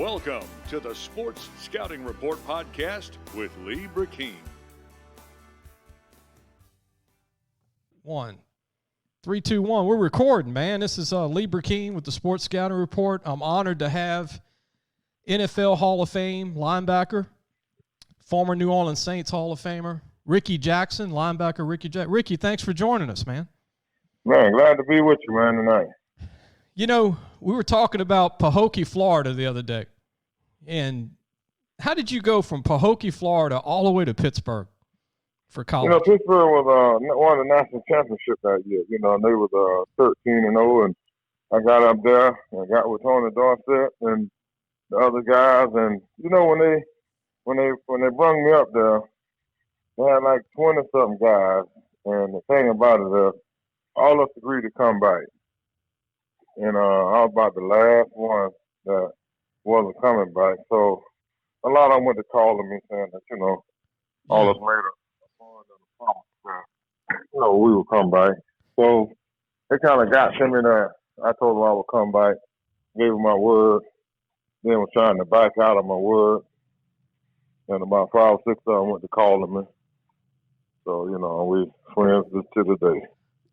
Welcome to the Sports Scouting Report podcast with Lee Brickeen. 1, 3, 2, 1. We're recording, man. This is Lee Brickeen with the Sports Scouting Report. I'm honored to have NFL Hall of Fame linebacker, former New Orleans Saints Hall of Famer, Rickey Jackson, linebacker Rickey Jackson. Rickey, thanks for joining us, man. Man, glad to be with you, man, tonight. You know, we were talking about Pahokee, Florida the other day. And how did you go from Pahokee, Florida, all the way to Pittsburgh for college? You know, Pittsburgh was won the national championship that year. You know, and they was 13-0, and I got up there and got with Tony Dorsett and the other guys. And you know, when they brung me up there, they had like 20-something guys. And the thing about it is, all of us agreed to come back. And I was about the last one that wasn't coming back. So a lot of them went to calling me saying that, you know, all of us made a fund and a promise that, you know, we would come back. So it kind of got to me that I told them I would come back, gave them my word, then was trying to back out of my word. And about 5 or 6 of them went to calling me. So, you know, we friends to the day.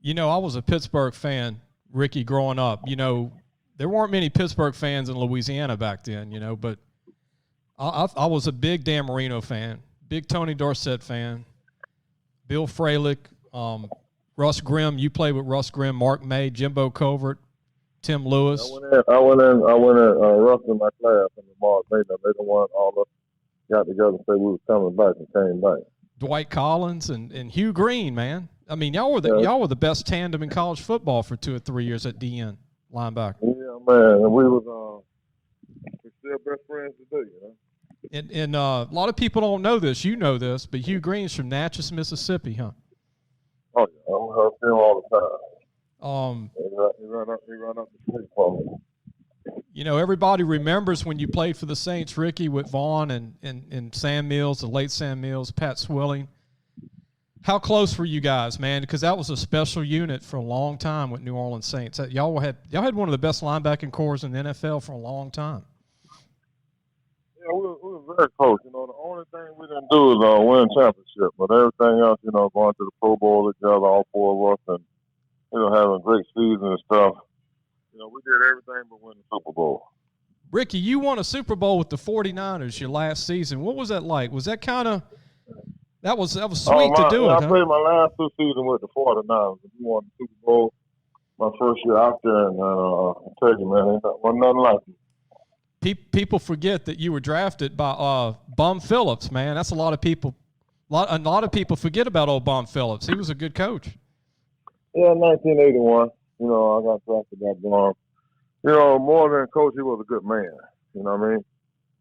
You know, I was a Pittsburgh fan, Rickey, growing up. You know, there weren't many Pittsburgh fans in Louisiana back then, you know, but I was a big Dan Marino fan, big Tony Dorsett fan, Bill Fralick, Russ Grimm. You played with Russ Grimm, Mark May, Jimbo Covert, Tim Lewis. I went in Russ in my class and Mark May. They the one all of us got together and said we was coming back and came back. Dwight Collins and Hugh Green, man. I mean, y'all were the best tandem in college football for 2 or 3 years at DN linebacker. Yeah, man, and we was we're still best friends today, you know. And a lot of people don't know this. You know this, but Hugh Green's from Natchez, Mississippi, huh? Oh yeah, I heard him all the time. He ran up the street for me. You know, everybody remembers when you played for the Saints, Rickey, with Vaughn and Sam Mills, the late Sam Mills, Pat Swilling. How close were you guys, man? Because that was a special unit for a long time with New Orleans Saints. Y'all had one of the best linebacking corps in the NFL for a long time. Yeah, we were very close. You know, the only thing we didn't do is win a championship, but everything else, you know, going to the Pro Bowl together, all 4 of us, and you know, having a great season and stuff. You know, we did everything but win the Super Bowl. Rickey, you won a Super Bowl with the 49ers your last season. What was that like? Was that kind of That was sweet to do it. I played my last 2 seasons with the 49ers. We won the Super Bowl my first year out there, and I tell you, man, wasn't nothing like it. People forget that you were drafted by Bum Phillips, man. That's a lot of people. A lot of people forget about old Bum Phillips. He was a good coach. Yeah, 1981. You know, I got drafted by Bum. You know, more than a coach, he was a good man. You know what I mean?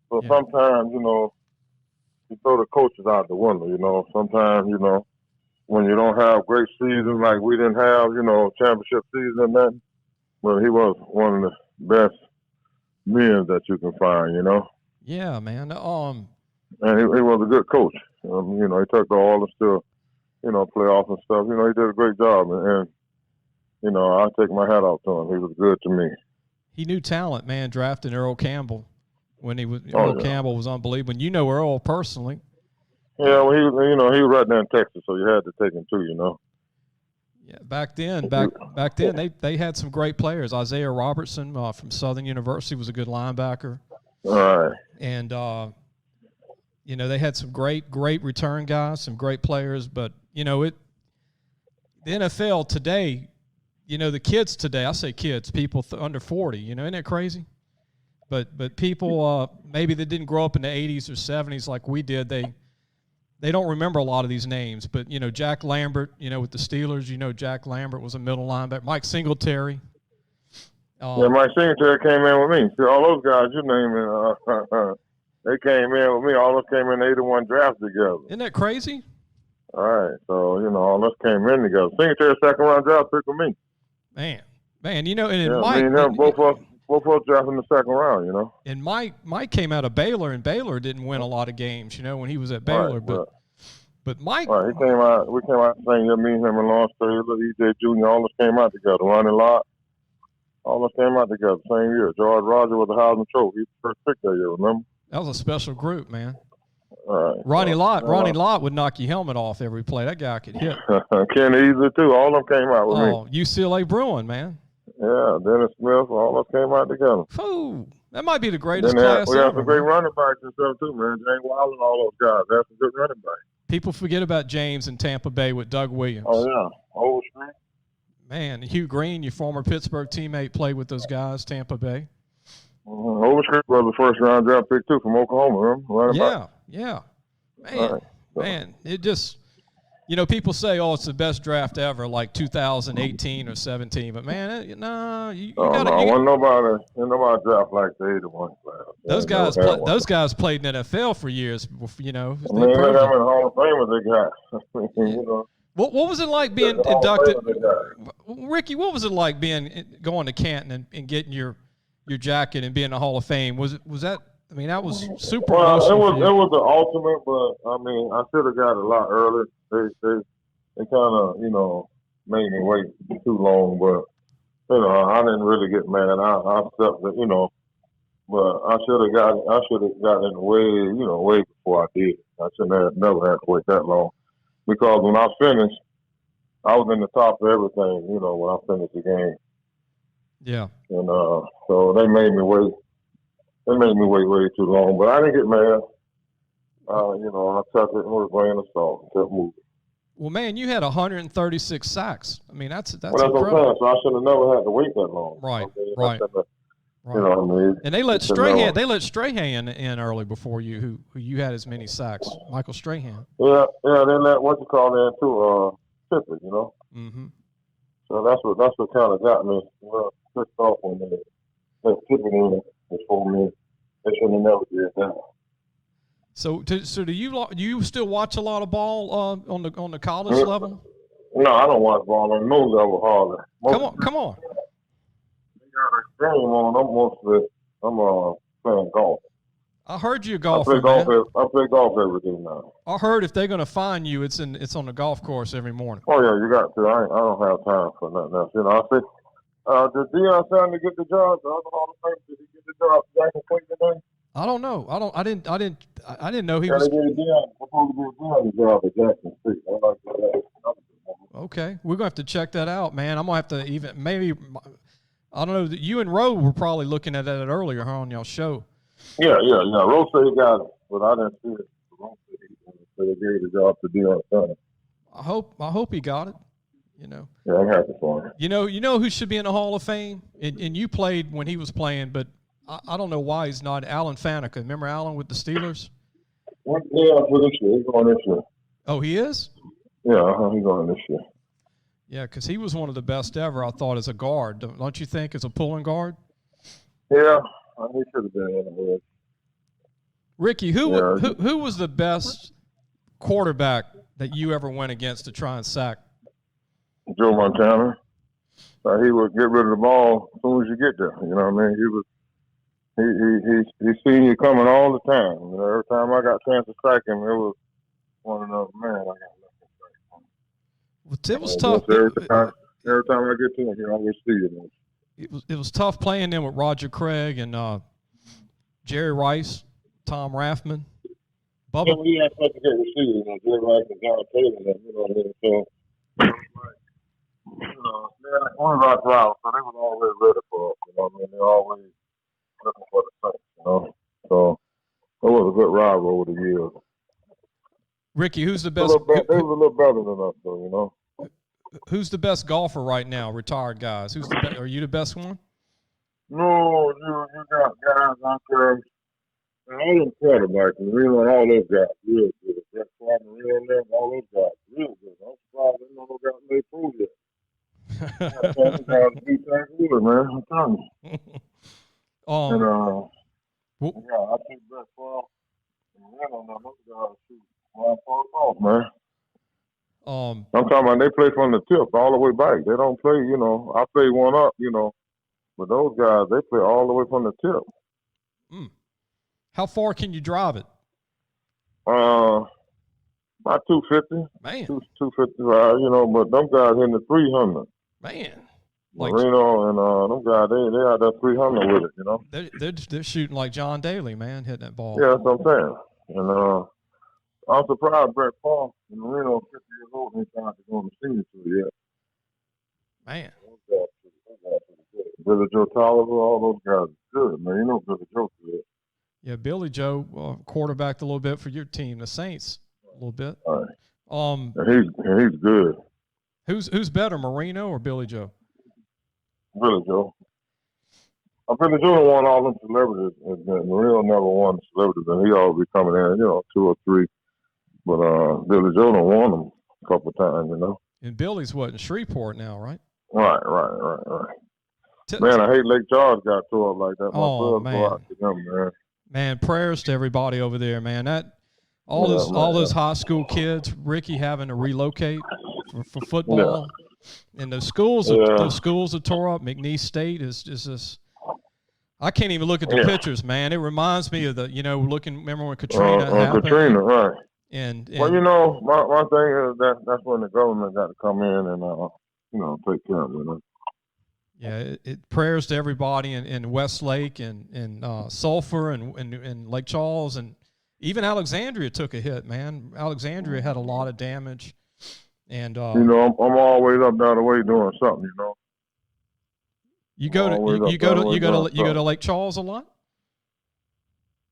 So sometimes, you know, you throw the coaches out the window, you know. Sometimes, you know, when you don't have great seasons like we didn't have, you know, championship season and nothing, but he was one of the best men that you can find, you know. Yeah, man. And he was a good coach. You know, he took the All to, you know, playoffs and stuff. You know, he did a great job, and you know, I take my hat off to him. He was good to me. He knew talent, man. Drafting Earl Campbell when Earl Campbell was unbelievable. And you know Earl personally. Yeah, well, he was right there in Texas, so you had to take him too, you know. Yeah, back then, they had some great players. Isaiah Robertson from Southern University was a good linebacker. All right. And you know, they had some great return guys, some great players. But you know, the NFL today, you know, the kids today. I say kids, people under 40. You know, isn't that crazy? But people maybe that didn't grow up in the 80s or 70s like we did, they don't remember a lot of these names. But, you know, Jack Lambert, you know, with the Steelers, you know, Jack Lambert was a middle linebacker. Mike Singletary. Yeah, Mike Singletary came in with me. See, all those guys you naming, they came in with me. All of us came in the 81 draft together. Isn't that crazy? All right. So, you know, all of us came in together. Singletary second-round draft pick with me. Man, you know, and Mike. Me and him, both of us drafted in the second round, you know. And Mike came out of Baylor, and Baylor didn't win a lot of games, you know, when he was at Baylor. Right, but Mike. Right, we came out the same year, me and him and Lawrence Taylor, EJ Jr., all of us came out together. Ronnie Lott. You know, all of us came out the same year. We came out the same year, me and him and Lawrence Taylor, EJ Jr., all of us came out together. Ronnie Lott. You know, all of us came out the same year. Me and him and Lawrence Taylor, EJ Jr., all of us came out together. Ronnie Lott. All of us came out together same year. George Rogers was the Heisman Trophy. He was the first pick that year, remember? That was a special group, man. All right. Ronnie Lott would knock your helmet off every play. That guy could hit. Ken Easley, too. All of them came out with me. Oh, UCLA Bruin, man. Yeah, Dennis Smith, all of us came out together. Phew. That might be the greatest Then class we had ever. some great running backs and stuff, too, man. James Wild and all those guys. They had some good running backs. People forget about James in Tampa Bay with Doug Williams. Oh, yeah. Old Street. Man, Hugh Green, your former Pittsburgh teammate, played with those guys, Tampa Bay. Mm-hmm. Overstreet was the first-round draft pick, too, from Oklahoma, remember? Running back. Yeah. Right. Man, it just – you know, people say, oh, it's the best draft ever, like 2018 or 17. But, man, you got to – Ain't nobody draft like the 81 class. Those guys played in the NFL for years, you know. I mean, they have in the Hall of Fame they got. You know. What was it like being inducted? Ricky, what was it like going to Canton and getting your jacket and being in the Hall of Fame? Was that – I mean, that was super emotional. It was the ultimate, but, I mean, I should have got it a lot earlier. They kind of, you know, made me wait too long, but, you know, I didn't really get mad. I accepted, you know, but I should have gotten way before I did. I shouldn't have never had to wait that long, because when I finished, I was in the top of everything, you know, when I finished the game. Yeah. And so they made me wait. They made me wait way too long, but I didn't get mad. You know, I took it with a grain of salt and kept moving. Well, man, you had 136 sacks. I mean, that's what I'm incredible. saying. So I should have never had to wait that long. Right, okay? right. You know what I mean? And they let Strahan in early before you, who you had as many sacks. Michael Strahan. Yeah. They let in too, Pippin, you know. Mm-hmm. So that's what kind of got me pissed off when they let Pippin in before me. They should have never did that. So do you still watch a lot of ball on the college level? No, I don't watch ball on no level hardly. Come on. They got a game on. I'm playing golf. I heard you a golfer. I play golf every day now. I heard if they're going to find you, it's on the golf course every morning. Oh yeah, you got to. I don't have time for nothing else. You know, I say, did Deion Sanders get the job? The other Hall of Fame, did he get the job? Jackson today? I don't know. I didn't know he was. Supposed to be Deion the job at Jackson Street. I like that. Okay, we're gonna have to check that out, man. I'm gonna have to maybe. I don't know. You and Roe were probably looking at that earlier, huh, on y'all show. Yeah. Roe said he got it, but I didn't see it. Roe said he gave the job to Deion Sanders. I hope he got it. You know. Yeah, I'm happy for him. You know who should be in the Hall of Fame? And you played when he was playing, but I don't know why he's not. Alan Faneca. Remember Alan with the Steelers? Yeah, for this year. He's going this year. Oh, he is? Yeah, he's going this year. Yeah, because he was one of the best ever, I thought, as a guard. Don't you think, as a pulling guard? Yeah, he should have been in the Ricky, who was the best quarterback that you ever went against to try and sack? Joe Montana. He would get rid of the ball as soon as you get there. You know what I mean? He seen you coming all the time. You know, every time I got a chance to sack him, it was one of those, man, I got nothing to say. It was tough. Every time I get to him, he always see it. It was tough playing them with Roger Craig and Jerry Rice, Tom Rathman, Bubba. Yeah, we had such a good receiver, Jerry Rice and John Taylor. You know what I mean? So, you know, man, one of our drivers, so they was always ready for us. You know what I mean? They're always looking for the Saints, you know. So it was a good rival over the years. Ricky, who's the best? They was a little better than us, though, you know. Who's the best golfer right now? Retired guys. Are you the best one? No, you got guys out there. All them quarterbacks, all those guys, real good. Brett Favre, all those guys, real good. I'm surprised they never got made prove yet. Man, I'm telling you. I think Brett Favre and those guys shoot off, man. I'm talking about they play from the tip all the way back. They don't play, you know. I play one up, you know. But those guys, they play all the way from the tip. How far can you drive it? About 250. Man. 255, you know, but them guys in the 300. Man. Like Marino and them guys, they out there 300 with it, you know. They're shooting like John Daly, man, hitting that ball. Yeah, that's what I'm saying. And I'm surprised Brett Paul and Marino, 50 years old, ain't tried to go on the senior tour yet. Man. Billy Joe Tolliver, all those guys are good, man. You know Billy Joe's good. Yeah, Billy Joe quarterbacked a little bit for your team, the Saints, a little bit. All right. And he's good. Who's better, Marino or Billy Joe? Billy Joe. Billy Joe won all them celebrities, and Marino never won the celebrities, and he always be coming in, 2 or 3. But Billy Joe done won them a couple of times, you know. And Billy's what, in Shreveport now, right? Right. Man, I hate Lake Charles got tore up like that. Oh, man. Go out to them, man. Man, prayers to everybody over there, man. All those high school kids, Ricky having to relocate for football, and those schools are tore up. McNeese State is just. I can't even look at the pictures, man. It reminds me of remember when Katrina happened? Katrina, right. And well, my thing is that's when the government got to come in and take care of it. Yeah, prayers to everybody in Westlake and Sulphur and Lake Charles, and even Alexandria took a hit, man. Alexandria had a lot of damage, and I'm always up that way doing something, you know. You go to Lake Charles a lot?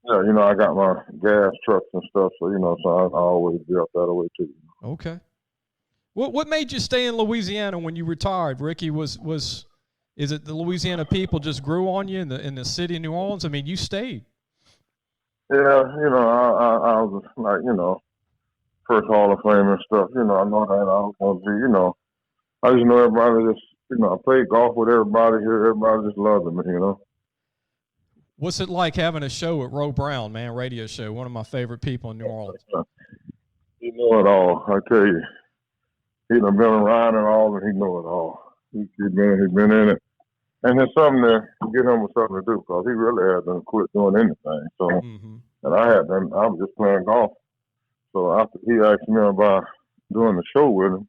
Yeah, I got my gas trucks and stuff, so so I always be up that way too. Okay. What made you stay in Louisiana when you retired, Ricky? Is it the Louisiana people just grew on you in the city of New Orleans? I mean, you stayed. Yeah, I was like, first Hall of Fame and stuff. I know that I was going to be, I just know everybody just, I played golf with everybody here. Everybody just loved me, What's it like having a show with Ro Brown, man, radio show, one of my favorite people in New Orleans? He know it all, I tell you. He done been around and all, and he know it all. He's been in it. And it's something to get him with something to do, because he really hasn't quit doing anything. So, and I was just playing golf. So after he asked me about doing the show with him,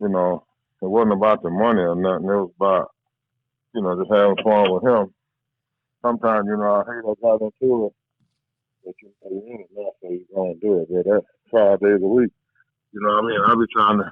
it wasn't about the money or nothing. It was about, just having fun with him. Sometimes, I hate I got into it, but you pay in it now, so you're going to do it. But that's 5 days a week. I be trying to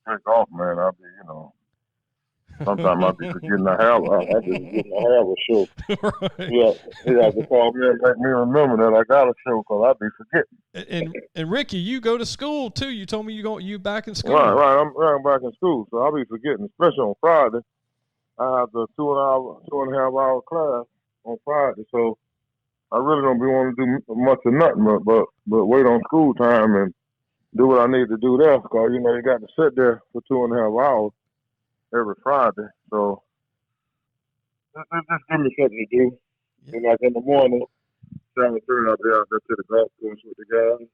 play golf, man. I be, sometimes I be forgetting to have a show. Right. Yeah, he has to call me and make me remember that I got a show, because I be forgetting. And Ricky, you go to school too. You told me you back in school. Right. I'm back in school, so I be forgetting, especially on Friday. I have the 2.5 hour class on Friday, so I really don't be wanting to do much of nothing but wait on school time and do what I need to do there, because you got to sit there for 2.5 hours every Friday. So just give me something to do. Yeah. And like in the morning, 7:30, I'll be out there to the golf course with the guys.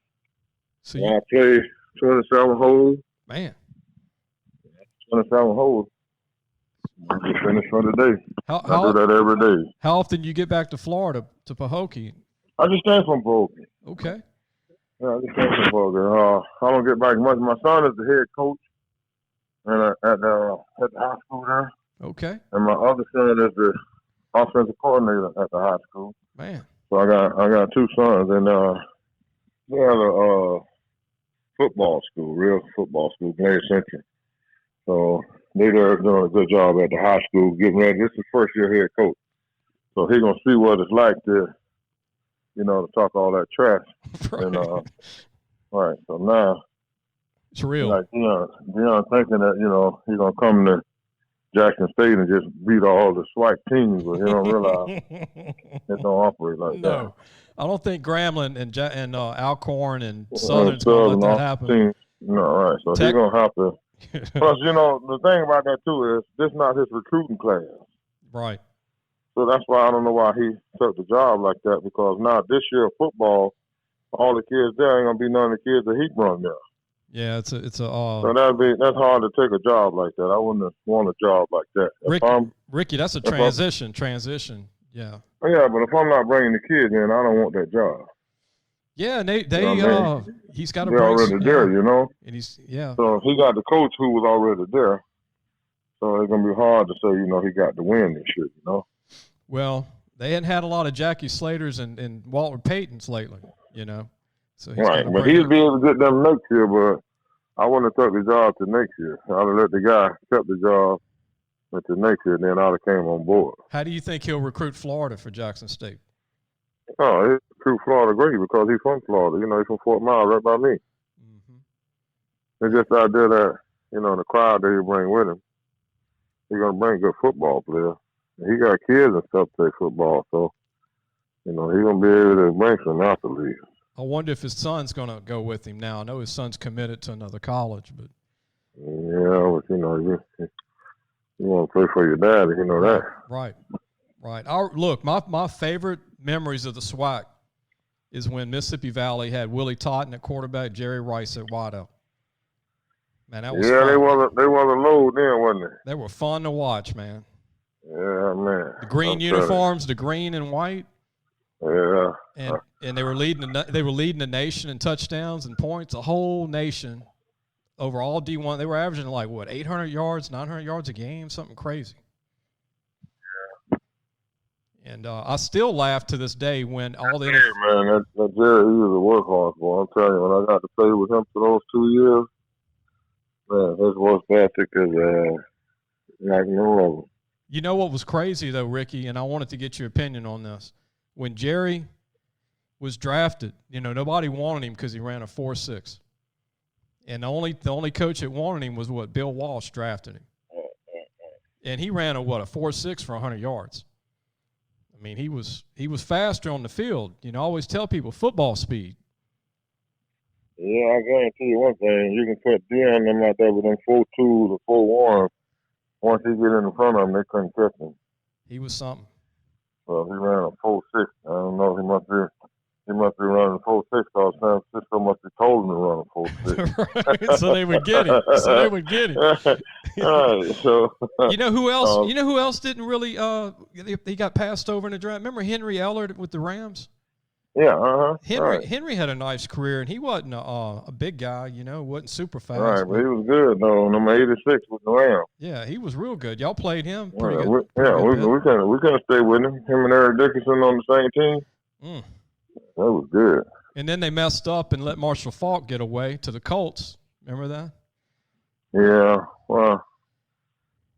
So I play 27 holes. Man. 27 holes. I just finished for the day. I do that every day. How often do you get back to Florida, to Pahokee? I just came from Pahokee. Okay. Yeah, I just came from Pahokee. I don't get back much. My son is the head coach at the high school there. Okay. And my other son is the offensive coordinator at the high school. Man. So I got 2 sons, and they have a football school, real football school, Glade Central. So they're doing a good job at the high school, getting ready. This is first year head coach. So he's going to see what it's like to, to talk all that trash. Right. And, right. So now, it's real. Like, Deion thinking that, he's going to come to Jackson State and just beat all the Swac teams, but he don't realize it don't operate like that. No. I don't think Grambling and Alcorn and Southern's going to let that happen. No, right. So he's going to have to. Plus, the thing about that, too, is this not his recruiting class. Right. So that's why I don't know why he took the job like that, because now this year football, all the kids there ain't going to be none of the kids that he brought there. Yeah, it's a. So that's hard to take a job like that. I wouldn't want a job like that. Ricky, that's a transition. Yeah. Yeah, but if I'm not bringing the kids in, I don't want that job. Yeah, and he's got to. They're already there, And he's So he got the coach who was already there, So it's gonna be hard to say, he got the win this year. Well, they hadn't had a lot of Jackie Slaters and Walter Paytons lately, So he's Right, but he'll be able to get them next year. But I wouldn't have took the job to next year. I'd have let the guy kept the job until next year, and then I'd have came on board. How do you think he'll recruit Florida for Jackson State? Oh, he recruit Florida great because he's from Florida. He's from Fort Myers, right by me. It's just the idea that, the crowd that he bring with him, he's going to bring good football players. He got kids and stuff to play football, so, he's going to be able to bring some athletes. I wonder if his son's going to go with him now. I know his son's committed to another college, but. Yeah, but, you want to play for your dad, that. Right. Look, my favorite memories of the Swac is when Mississippi Valley had Willie Totten at quarterback, Jerry Rice at wideout. Man, that was fun. They wasn't low then, wasn't they? They were fun to watch, man. Yeah, man. The green uniforms, the green and white. Yeah. And they were leading the nation in touchdowns and points. The whole nation over all D1. They were averaging 800 yards, 900 yards a game, something crazy. Yeah. And I still laugh to this day when all the man, that Jerry, he was a workhorse, boy. I'm telling you, when I got to play with him for those 2 years, man, his work ethic is like no other. You know what was crazy, though, Ricky, and I wanted to get your opinion on this. When Jerry was drafted, nobody wanted him because he ran a 4.6. And the only coach that wanted him was Bill Walsh drafted him. And he ran a 4.6 for 100 yards. I mean, he was faster on the field. I always tell people football speed. Yeah, I guarantee you one thing. You can put Dion them out there with them 4.2 or 4.1. Once he get in front of them, they couldn't catch him. He was something. Well, he ran a 4.6. I don't know. He must be running 4.6 because San Francisco must have told him to run a 4.6. Right, so they would get him. All right. So you know who else? Who else didn't really? He got passed over in the draft. Remember Henry Ellard with the Rams? Yeah. Henry had a nice career, and he wasn't a big guy. Wasn't super fast. Right, but he was good though. Number 86 with the Rams. Yeah, he was real good. Y'all played him pretty good. We couldn't stay with him. Him and Eric Dickerson on the same team. That was good. And then they messed up and let Marshall Faulk get away to the Colts. Remember that? Yeah. Well,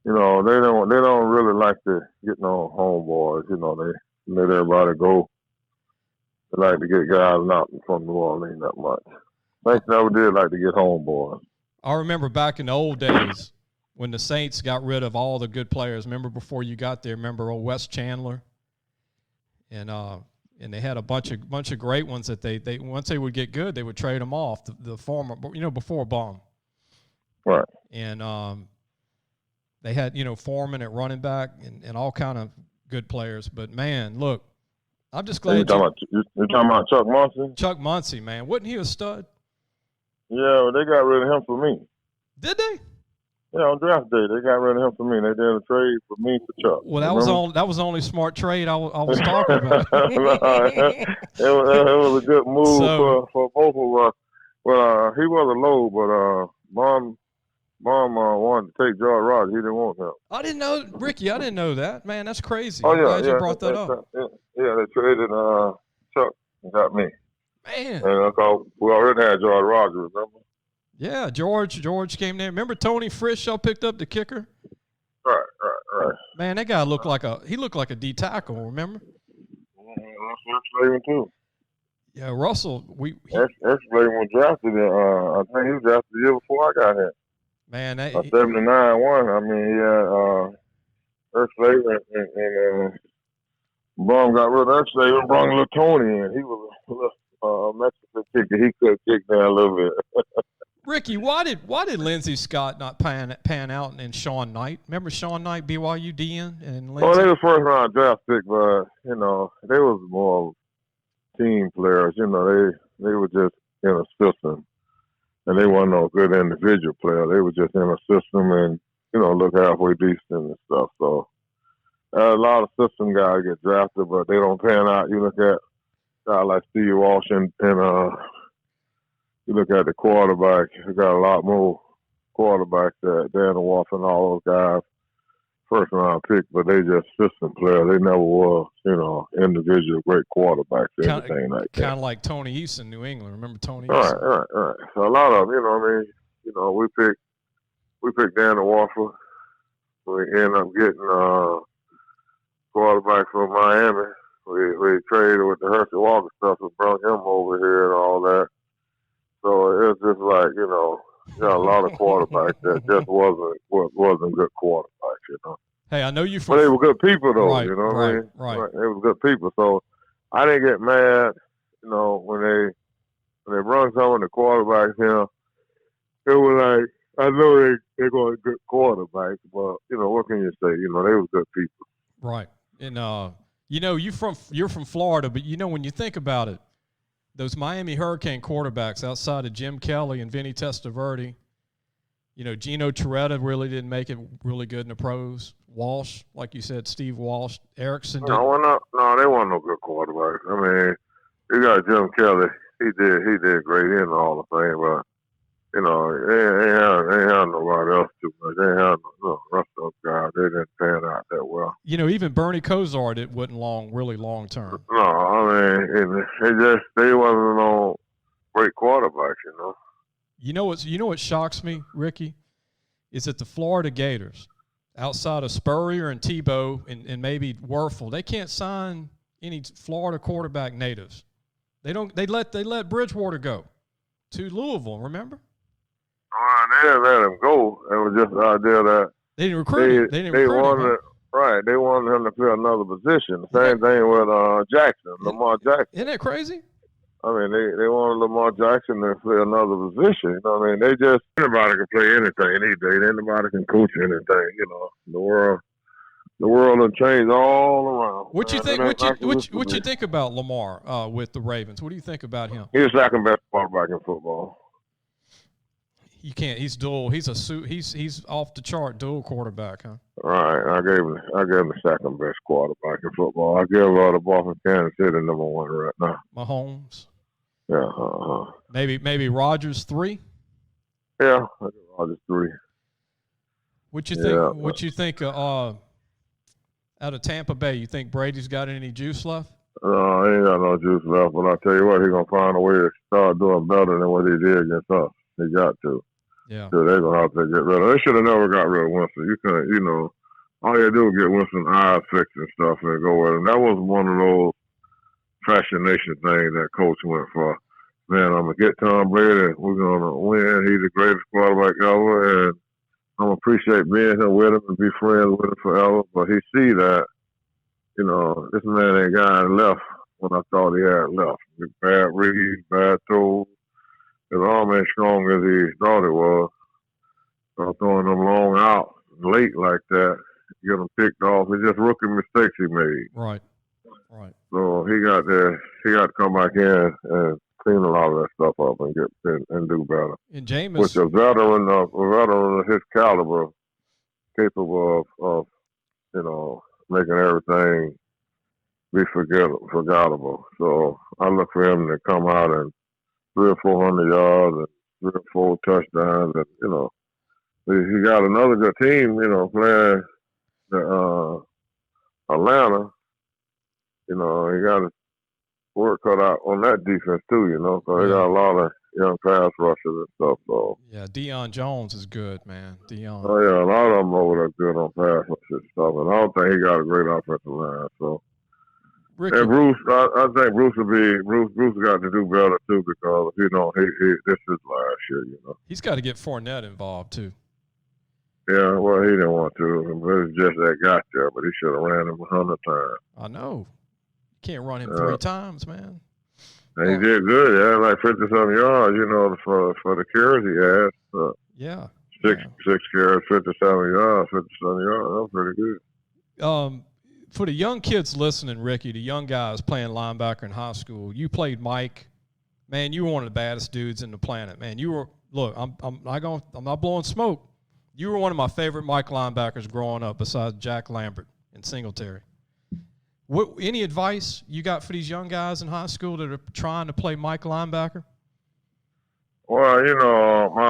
they don't really like to get no homeboys. They let everybody go. They like to get guys not from New Orleans that much. Saints never did like to get homeboys. I remember back in the old days when the Saints got rid of all the good players. Remember before you got there? Remember old Wes Chandler? And they had a bunch of great ones that they once they would get good, they would trade them off. The former, before Baum. Right. And they had Foreman at running back and all kind of good players. But man, look. I'm just glad you're talking about Chuck Muncie? Chuck Muncie, man. Wasn't he a stud? Yeah, well, they got rid of him for me. Did they? Yeah, on draft day, they got rid of him for me. They did a trade for me for Chuck. Well, that was the only smart trade I was talking about. it was a good move for both of us. Well, he was a low, but Mom wanted to take George Rogers. He didn't want him. I didn't know, Ricky. I didn't know that. Man, that's crazy. Oh, I'm yeah. glad you brought that up. Yeah, they traded Chuck and got me. Man. And we already had George Rogers, remember? Yeah, George came there. Remember Tony Frisch y'all picked up the kicker? Right. Man, that guy looked like a D tackle, remember? Russell Slavin, too. Yeah, Russell. Slavin was drafted. I think he was drafted the year before I got here. Man, 79-1. I mean, he had Slavin and Baum got rid of Slavin and brought little Tony in. He was a Mexican kicker. He could kick down a little bit. Ricky, why did Lindsey Scott not pan out and Sean Knight? Remember Sean Knight, BYU DN and Lindsey? Well, they were first round draft pick, but they was more team players. They were just in a system, and they weren't no good individual player. They were just in a system and look halfway decent and stuff. So a lot of system guys get drafted, but they don't pan out. You look at guys like Steve Walsh and you look at the quarterback, he got a lot more quarterbacks, Dan Wolf and all those guys, first round pick, but they just system players. They never were, individual great quarterbacks or anything like that. Kind of like Tony East in New England. Remember Tony East? Right. So a lot of them, we picked Dan Wolf. We ended up getting quarterback from Miami. We traded with the Hershey Walker stuff and brought him over here and all that. So it was just like, you got a lot of quarterbacks that just wasn't good quarterbacks, Hey, I know you but they were good people though, right, you know what I mean? Right. They were good people. So I didn't get mad, when they brought some of the quarterbacks here. It was like, I know they're going to good quarterbacks, but what can you say? They were good people. Right. And you're from Florida, but when you think about it, those Miami Hurricane quarterbacks outside of Jim Kelly and Vinny Testaverde, Gino Torretta really didn't make it really good in the pros. Walsh, like you said, Steve Walsh, Erickson. No, they weren't no good quarterbacks. I mean, you got Jim Kelly. He did great in all the thing, but they ain't had nobody else too much. They ain't had no rest of those guys. They didn't pan out that well. Even Bernie Kosar, it wasn't really long term. No, I mean, they wasn't no great quarterbacks, You know what shocks me, Ricky, is that the Florida Gators, outside of Spurrier and Tebow and maybe Werfel, they can't sign any Florida quarterback natives. They let Bridgewater go to Louisville, remember? They didn't let him go. It was just the idea that they didn't recruit him. They wanted him. Right. They wanted him to play another position. Same thing with Jackson, Lamar Jackson. Isn't that crazy? I mean, they wanted Lamar Jackson to play another position. They just anybody can play anything any day. Anybody can coach anything. The world has changed all around. What you think? What you think about Lamar with the Ravens? What do you think about him? He's the second best quarterback in football. You can't. He's dual. He's off the chart dual quarterback, huh? Right. I gave him the second best quarterback in football. I give the Boston Kansas City number one right now. Mahomes. Yeah. Maybe Rodgers 3. Yeah, I think Rodgers 3. What you think? Yeah, what you think? Out of Tampa Bay, you think Brady's got any juice left? No, he ain't got no juice left. But I tell you what, he's gonna find a way to start doing better than what he did against us. He got to. Yeah. So they're gonna have to get rid of. They should have never got rid of Winston. You couldn't, all you do is get Winston's eyes fixed and stuff and go with him. That was one of those fascination things that coach went for. Man, I'm gonna get Tom Brady. We're gonna win. He's the greatest quarterback ever, and I'm gonna appreciate being here with him and be friends with him forever. But he see that, this man ain't got left when I thought he had left. Bad reads, bad throws. His arm ain't strong as he thought it was. So throwing them long out late like that, get them picked off. It's just rookie mistakes he made. Right. So he got to come back in and clean a lot of that stuff up and do better. And Jameis, which a veteran of his caliber, capable of making everything be forgettable. So I look for him to come out and 300 or 400 yards and 3 or 4 touchdowns, and he got another good team, playing the Atlanta. He got his work cut out on that defense too, so they got a lot of young pass rushers and stuff. So yeah, Deion Jones is good, man. Deion. Oh yeah, a lot of them over there good on pass rush and stuff, and I don't think he got a great offensive line. So. Rickey. And Bruce, I think Bruce got to do better too because he this is last year, He's got to get Fournette involved too. Yeah, well, he didn't want to. It was just that got there, but he should have ran him 100 times. I know. You can't run him 3 times, man. And he did good. Yeah, like 50-something yards, for the carries he had. Yeah. Six carries, 57 yards, 57 yards. That was pretty good. For the young kids listening, Ricky, the young guys playing linebacker in high school, you played Mike. Man, you were one of the baddest dudes in the planet. Man, you were. Look, I'm not blowing smoke. You were one of my favorite Mike linebackers growing up, besides Jack Lambert and Singletary. Any advice you got for these young guys in high school that are trying to play Mike linebacker? Well,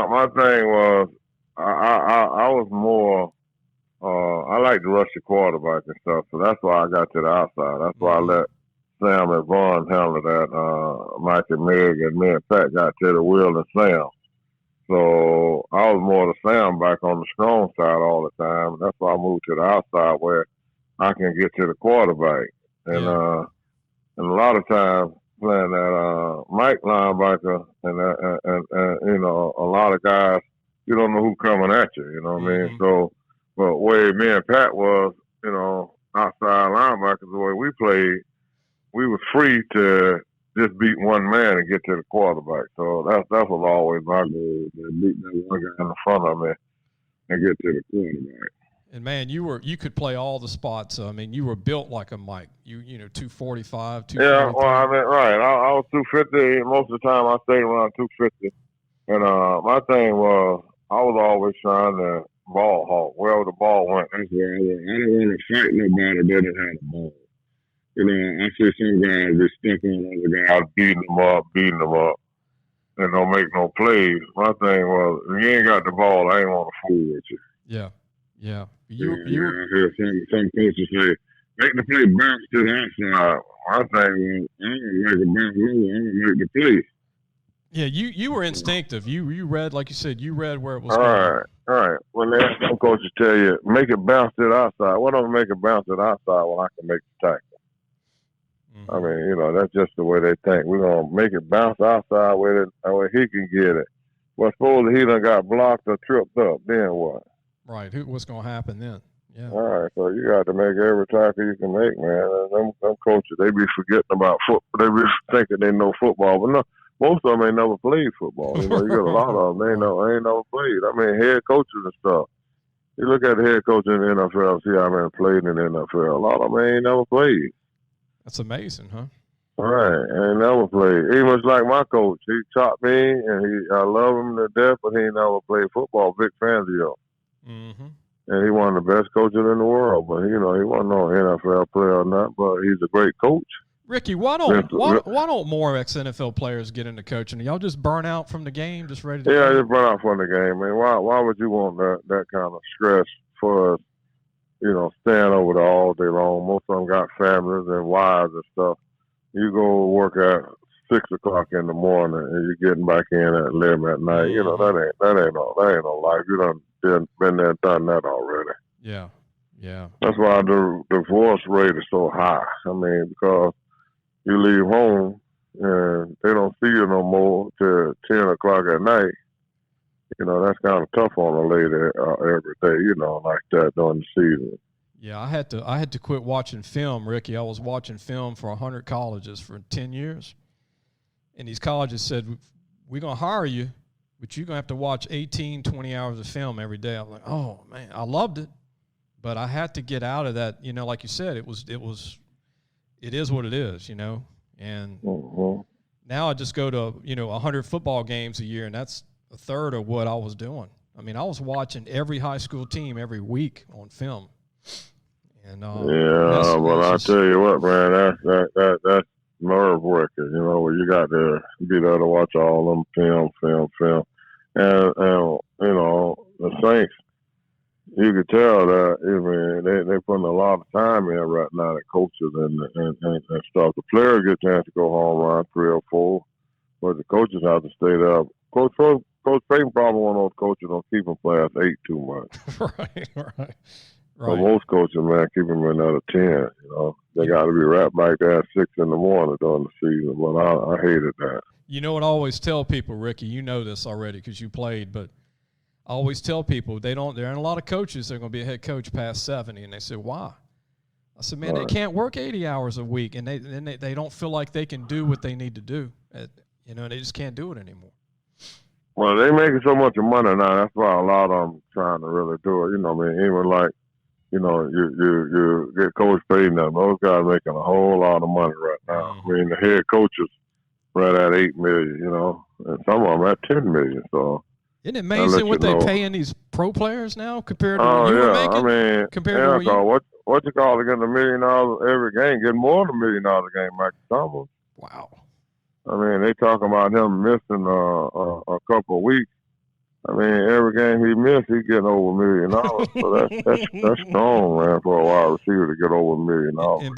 my thing was I was more. I like to rush the quarterback and stuff, so that's why I got to the outside. That's why I let Sam and Vaughn handle that. Mike and Meg and me and Pat got to the Will and Sam. So I was more the Sam back on the strong side all the time. That's why I moved to the outside where I can get to the quarterback. And and a lot of times playing that Mike linebacker and you know, a lot of guys, you don't know who's coming at you, you know what I mean? So but way me and Pat was, you know, outside linebackers, the way we played, we was free to just beat one man and get to the quarterback. So that was always my goal, to beat that one guy in the front of me and get to the quarterback. And man, you could play all the spots. I mean, you were built like a Mike. You know, 245, 243. Yeah, well, I mean, right. I was 250. Most of the time, I stayed around 250. And my thing was, I was always trying to ball hawk wherever the ball went. That's where I went. I didn't want to fight nobody that didn't have the ball. You know, I see some guys be stuck on other guys, beating them up, and don't make no plays. My thing was, if you ain't got the ball, I ain't want to fool with you. Yeah. I hear some coaches say, make the play bounce to the outside. My thing was, I don't make it bounce low, I don't make the play. Yeah, you were instinctive. You read, like you said, you read where it was going. All right. When some coaches tell you, make it bounce to the outside, why don't make it bounce to the outside when I can make the tackle? I mean, you know, that's just the way they think. We're going to make it bounce outside where he can get it. Well, suppose he done got blocked or tripped up, then what? Right. What's going to happen then? Yeah. All right. So you got to make every tackle you can make, man. And them coaches, they be forgetting about football. They be thinking they know football. But no, most of them ain't never played football. You know, you got a lot of them. They ain't never played. I mean, head coaches and stuff. You look at the head coach in the NFL, see how many played in the NFL. A lot of them ain't never played. That's amazing, huh? Right, and never played. He was like my coach. He taught me, and I love him to death, but he never played football. Big Fangio. And he one of the best coaches in the world. But you know, he wasn't no NFL player or not. But he's a great coach. Rickey, why don't more ex-NFL players get into coaching? Y'all just burn out from the game, just ready to? Yeah, just burn out from the game, man. Why would you want that kind of stress for us? You know, staying over there all day long. Most of them got families and wives and stuff. You go work at 6 o'clock in the morning and you're getting back in at 11 at night. You know, that ain't no life. You done been there and done that already. Yeah. That's why the divorce rate is so high. I mean, because you leave home and they don't see you no more till 10 o'clock at night. You know, that's kind of tough on a lady every day, you know, like that during the season. Yeah, I had to quit watching film, Rickey. I was watching film for 100 colleges for 10 years. And these colleges said, we're going to hire you, but you're going to have to watch 18, 20 hours of film every day. I'm like, oh, man, I loved it. But I had to get out of that, you know, like you said, it is what it is, you know. And now I just go to, you know, 100 football games a year, and that's a third of what I was doing. I mean, I was watching every high school team every week on film. And but I tell you what, man, that's nerve wracking. You know, you got to be there to watch all them film, and you know the Saints. You could tell that. I mean, they putting a lot of time in right now. The coaches and stuff. The players get a chance to go home around 3 or 4, but the coaches have to stay there. Coach Payton probably one of those coaches don't keep them past 8 too much. Right. So most coaches, man, keep them another 10. You know, they got to be right back there at 6 in the morning during the season. But I hated that. You know what I always tell people, Rickey? You know this already because you played, but I always tell people there aren't a lot of coaches that are going to be a head coach past 70, and they say, why? I said, man, they can't work 80 hours a week, and they don't feel like they can do what they need to do. You know, they just can't do it anymore. Well, they making so much money now. That's why a lot of them trying to really do it. You know, I mean, even like, you know, you get Coach Payton. Those guys making a whole lot of money right now. I mean, the head coaches right at $8 million. You know, and some of them at $10 million. So isn't it amazing what they paying these pro players now compared to what you were making? I mean, compared to what you call it, getting $1 million every game, getting more than $1 million a game, Mike Thomas. Wow. I mean, they talking about him missing a couple of weeks I mean, every game he missed, he getting over $1 million. So that's strong, man, for a wide receiver to get over $1 million. And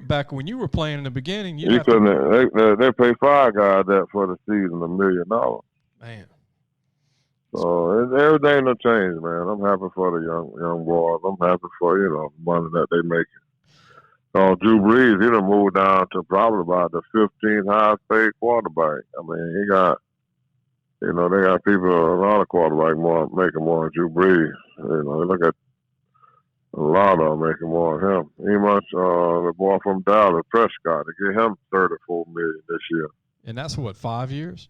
back when you were playing in the beginning, you couldn't. They pay 5 guys that for the season $1 million. Man. So everything will change, man. I'm happy for the young boys. I'm happy for the money that they making. Drew Brees, he done moved down to probably about the 15th highest paid quarterback. I mean, he got, they got people, a lot of quarterbacks making more than Drew Brees. Look at a lot of them making more than him. The boy from Dallas, Prescott, to get him $34 million this year. And that's what, 5 years?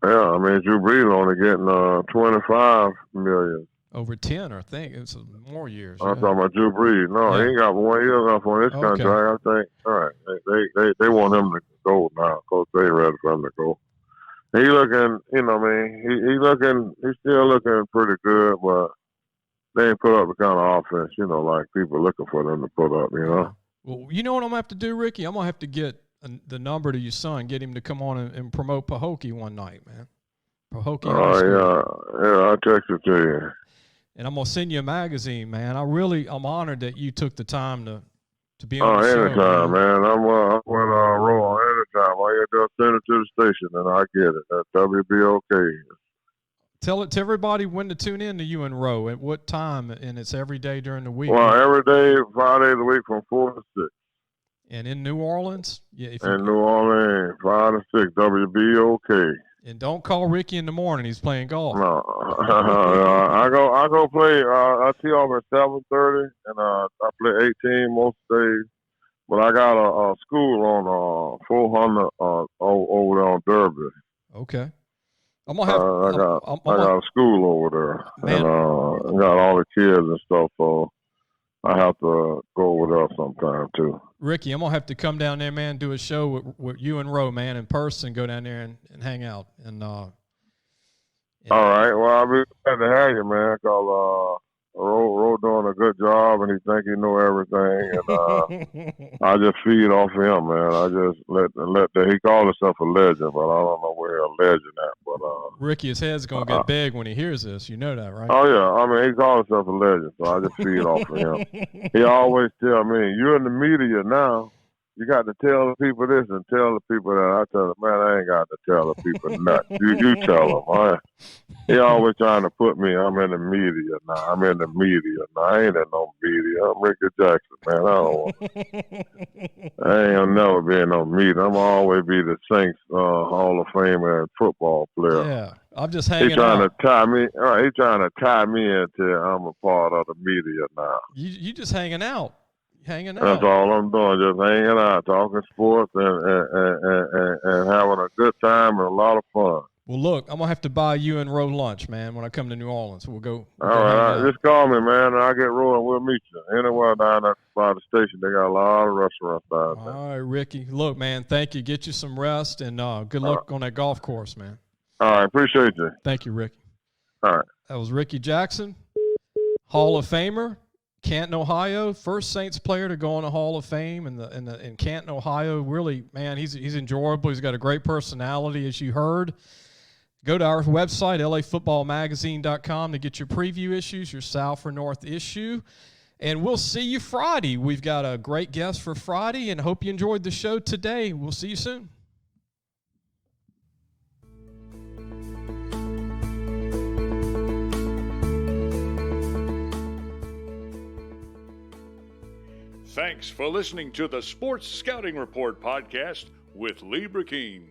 Yeah, I mean, Drew Brees only getting $25 million. Over 10, I think. It's more years. I'm talking about Drew Brees. No, he ain't got 1 year left on his contract, I think. All right. They want him to go now. Coach, they ready for him to go. He looking, he's still looking pretty good, but they ain't put up the kind of offense, like people looking for them to put up, Well, you know what I'm going to have to do, Ricky? I'm going to have to get the number to your son, get him to come on and promote Pahokee one night, man. Pahokee. Oh, yeah, I'll text it to you. And I'm going to send you a magazine, man. I'm honored that you took the time to be on the show. Anytime, man. I'm roll anytime. All you got to do is send it to the station, and I get it. That's WBOK. Tell everybody when to tune in to you and Roe, at what time, and it's every day during the week. Well, every day, 5 days a week from 4 to 6. And in New Orleans? Yeah. New Orleans, 5 to 6, WBOK. And don't call Ricky in the morning. He's playing golf. No, I go play. I tee off at 7:30, and I play 18 most days. But I got a school on 400 over there on Derby. Okay. I'm gonna have. I got a school over there, and I got all the kids and stuff. So I have to go over there sometime too. Ricky, I'm gonna have to come down there, man. Do a show with you and Roe, man, in person. Go down there and hang out. And all right. Well, I'll be glad to have you, man. Cause Roe doing a good job, and he think he know everything, and I just feed off him, man. I just let he call himself a legend, but I don't know where a legend at. But Ricky, his head's gonna get big when he hears this. You know that, right? Oh yeah, I mean he calls himself a legend, so I just feed off of him. He always tell me, "You're in the media now. You got to tell the people this and tell the people that." I tell him, "Man, I ain't got to tell the people nothing. You tell them." He always trying to put me. I'm in the media now. I'm in the media now. I ain't in no media. I'm Rickey Jackson, man. I ain't gonna never be in no media. I'm always be the Saints Hall of Famer and football player. Yeah, I'm just hanging. He trying to tie me. All right, he trying to tie me into. I'm a part of the media now. You just hanging out. That's all I'm doing, just hanging out, talking sports and having a good time and a lot of fun. Well, look, I'm gonna have to buy you and Roe lunch, man, when I come to New Orleans. We'll go. All right, just call me, man, and I'll get rolling. We'll meet you anywhere down there by the station. They got a lot of restaurants down there. All right, Ricky. Look, man, thank you. Get you some rest, and good luck on that golf course, man. All right, appreciate you. Thank you, Ricky. All right. That was Rickey Jackson, Hall of Famer. Canton, Ohio, first Saints player to go in the Hall of Fame in Canton, Ohio. Really, man, he's enjoyable. He's got a great personality, as you heard. Go to our website, lafootballmagazine.com, to get your preview issues, your South or North issue. And we'll see you Friday. We've got a great guest for Friday, and hope you enjoyed the show today. We'll see you soon. Thanks for listening to the Sports Scouting Report podcast with Linebacker Rickey.